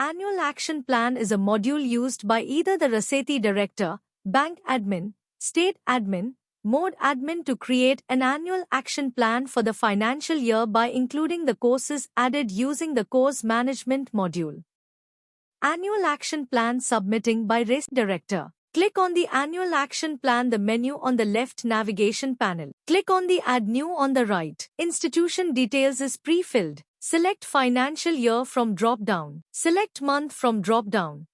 Annual Action Plan is a module used by either the Raseti Director, Bank Admin, State Admin, Mode Admin to create an annual action plan for the financial year by including the courses added using the Course Management module. Annual Action Plan submitting by RACE Director. Click on the Annual Action Plan, the menu on the left navigation panel. Click on the Add New on the right. Institution details is pre-filled. Select Financial Year from drop-down. Select Month from drop-down.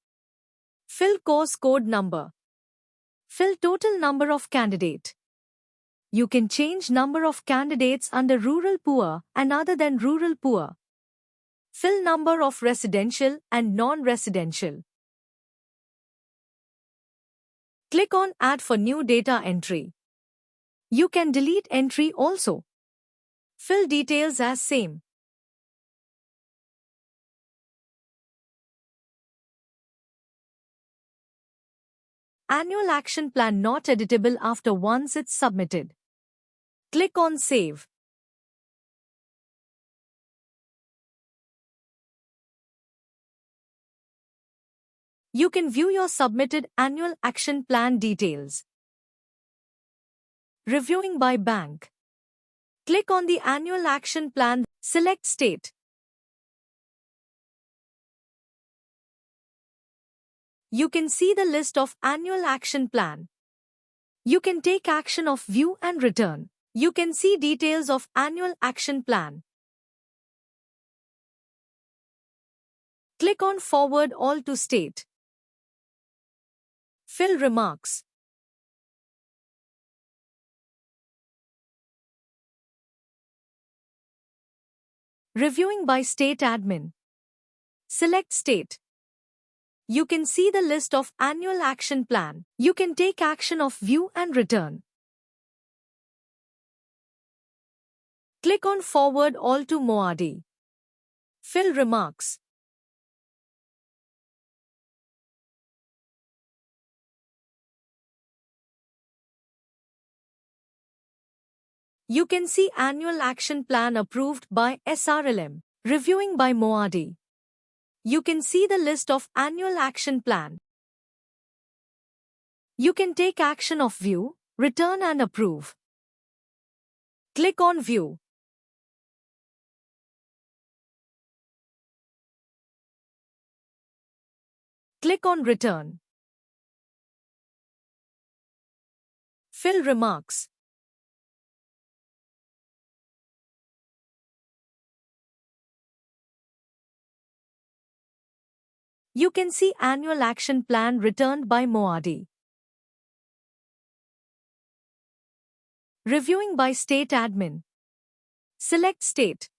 Fill Course Code Number. Fill Total Number of Candidate. You can change number of candidates under Rural Poor and other than Rural Poor. Fill number of residential and non-residential. Click on Add for new data entry. You can delete entry also. Fill details as same. Annual Action Plan not editable after once it's submitted. Click on Save. You can view your submitted Annual Action Plan details. Reviewing by Bank. Click on the Annual Action Plan, select State. You can see the list of Annual Action Plan. You can take action of View and Return. You can see details of Annual Action Plan. Click on Forward All to State. Fill remarks. Reviewing by State Admin. Select State. You can see the list of Annual Action Plan. You can take action of View and Return. Click on Forward All to MOADI. Fill remarks. You can see Annual Action Plan approved by SRLM. Reviewing by MOADI. You can see the list of Annual Action Plan. You can take action of View, Return and Approve. Click on View. Click on Return. Fill remarks. You can see Annual Action Plan returned by MOADI. Reviewing by State Admin. Select State.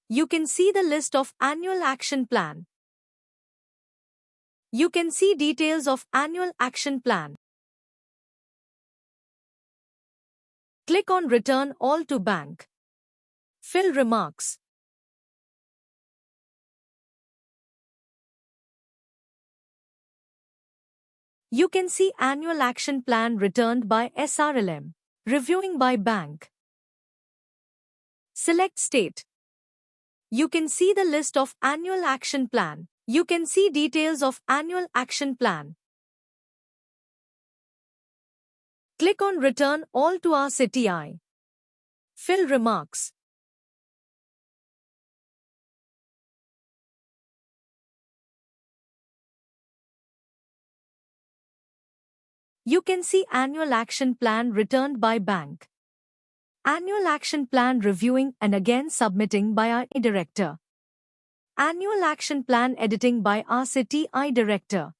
You can see the list of Annual Action Plan. You can see details of Annual Action Plan. Click on Return All to Bank. Fill remarks. You can see Annual Action Plan returned by SRLM. Reviewing by Bank. Select State. You can see the list of Annual Action Plan. You can see details of Annual Action Plan. Click on Return All to RCTI. Fill remarks. You can see Annual Action Plan returned by Bank. Annual Action Plan reviewing and again submitting by our Director. Annual Action Plan editing by RCTI Director.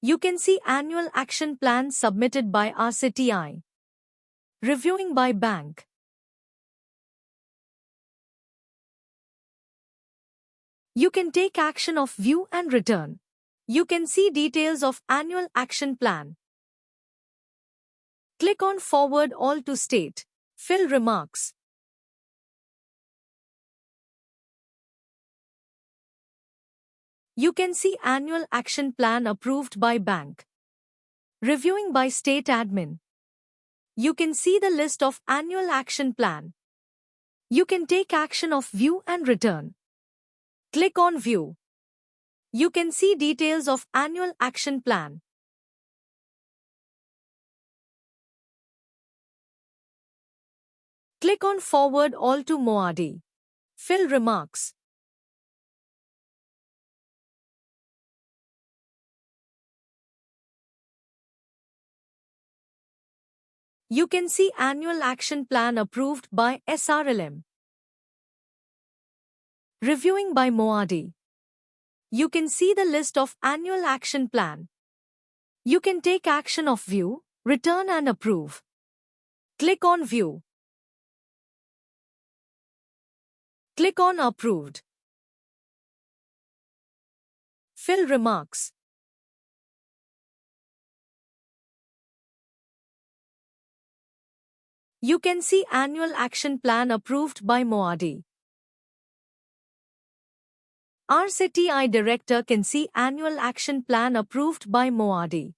You can see Annual Action Plan submitted by RCTI. Reviewing by Bank. You can take action of View and Return. You can see details of Annual Action Plan. Click on Forward All to State. Fill remarks. You can see Annual Action Plan approved by bank. Reviewing by State Admin. You can see the list of Annual Action Plan. You can take action of View and Return. Click on View. You can see details of Annual Action Plan. Click on Forward All to Moadi. Fill remarks. You can see Annual Action Plan approved by SRLM. Reviewing by Moadi. You can see the list of Annual Action Plan. You can take action of View, Return and Approve. Click on View. Click on Approved. Fill remarks. You can see Annual Action Plan approved by Moadi. RCTI Director can see Annual Action Plan approved by Moadi.